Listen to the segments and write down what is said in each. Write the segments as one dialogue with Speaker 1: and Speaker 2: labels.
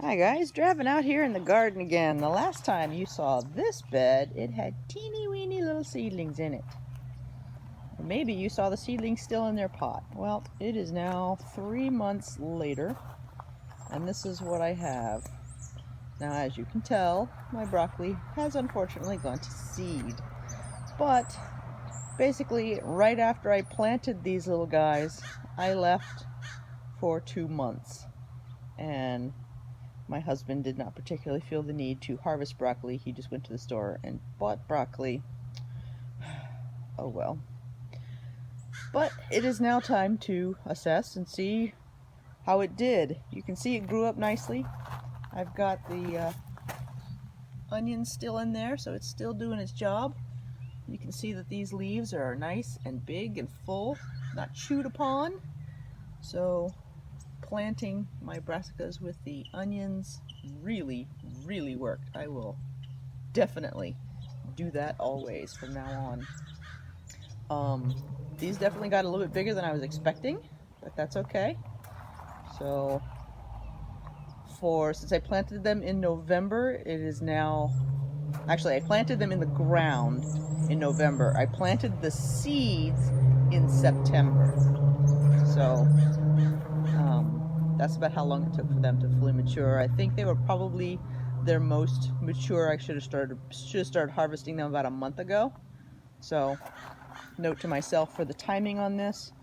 Speaker 1: Hi guys, driving out here in the garden again. The last time you saw this bed, it had teeny weeny little seedlings in it. Or maybe you saw the seedlings still in their pot. Well, it is now 3 months later, and this is what I have. Now, as you can tell, my broccoli has unfortunately gone to seed. But basically, right after I planted these little guys, I left for 2 months. And my husband did not particularly feel the need to harvest broccoli. He just went to the store and bought broccoli. Oh well. But it is now time to assess and see how it did. You can see it grew up nicely. I've got the onions still in there, so it's still doing its job. You can see that these leaves are nice and big and full, not chewed upon. So planting my brassicas with the onions really worked. I will definitely do that always from now on. These definitely got a little bit bigger than I was expecting, but that's okay. So since I planted them in November, it is now, actually I planted them in the ground in November. I planted the seeds in September. So that's about how long it took for them to fully mature. I think they were probably their most mature. I should have started harvesting them about a month ago. So note to myself for the timing on this.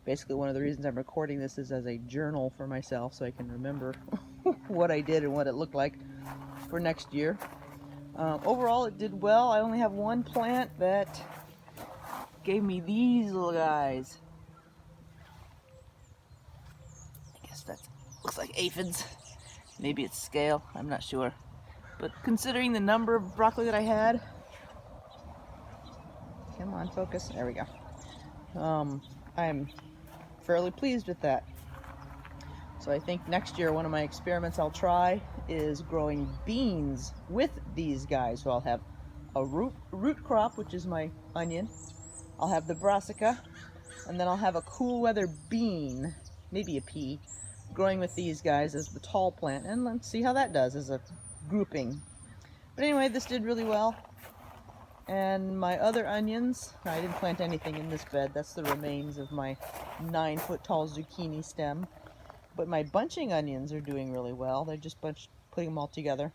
Speaker 1: Basically, one of the reasons I'm recording this is as a journal for myself, so I can remember what I did and what it looked like for next year. Overall, it did well. I only have one plant that gave me these little guys. That looks like aphids. Maybe it's scale, I'm not sure. But considering the number of broccoli that I had, come on, focus, there we go. I'm fairly pleased with that. So I think next year one of my experiments I'll try is growing beans with these guys. So I'll have a root crop, which is my onion. I'll have the brassica, and then I'll have a cool weather bean, maybe a pea, growing with these guys as the tall plant, and let's see how that does as a grouping. But anyway, this did really well. And my other onions, I didn't plant anything in this bed. That's the remains of my 9-foot tall zucchini stem. But my bunching onions are doing really well. They're just putting them all together.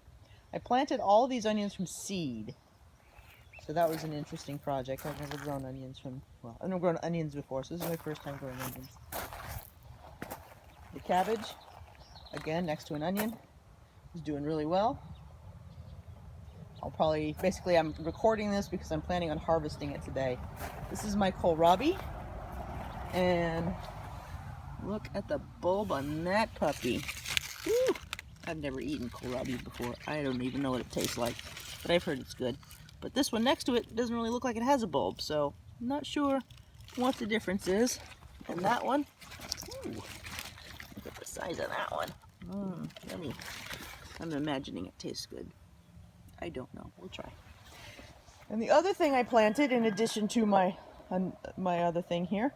Speaker 1: I planted all of these onions from seed. So that was an interesting project. I've never grown onions I've never grown onions before, so this is my first time growing onions. The cabbage, again, next to an onion, is doing really well. I'm recording this because I'm planning on harvesting it today. This is my kohlrabi, and look at the bulb on that puppy. Woo! I've never eaten kohlrabi before. I don't even know what it tastes like, but I've heard it's good. But this one next to it doesn't really look like it has a bulb, so I'm not sure what the difference is. And that one, ooh, look at the size of that one. Yummy. I'm imagining it tastes good. I don't know. We'll try. And the other thing I planted, in addition to my other thing here,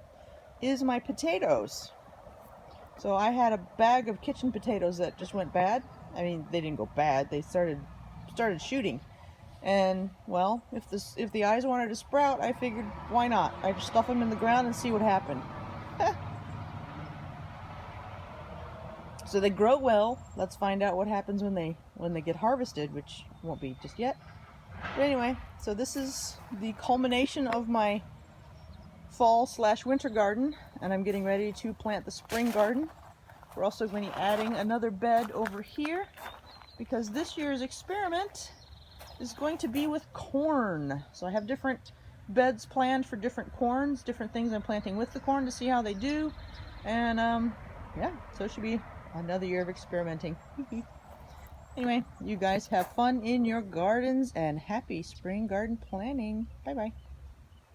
Speaker 1: is my potatoes. So I had a bag of kitchen potatoes that just went bad. I mean, they didn't go bad. They started shooting. And well, if the eyes wanted to sprout, I figured why not? I just stuff them in the ground and see what happened. So they grow well. Let's find out what happens when they get harvested, which won't be just yet. But anyway, so this is the culmination of my fall/winter garden, and I'm getting ready to plant the spring garden. We're also going to be adding another bed over here because this year's experiment is going to be with corn. So I have different beds planned for different corns, different things I'm planting with the corn to see how they do. And yeah, so it should be another year of experimenting. Anyway, you guys have fun in your gardens and happy spring garden planning. Bye bye.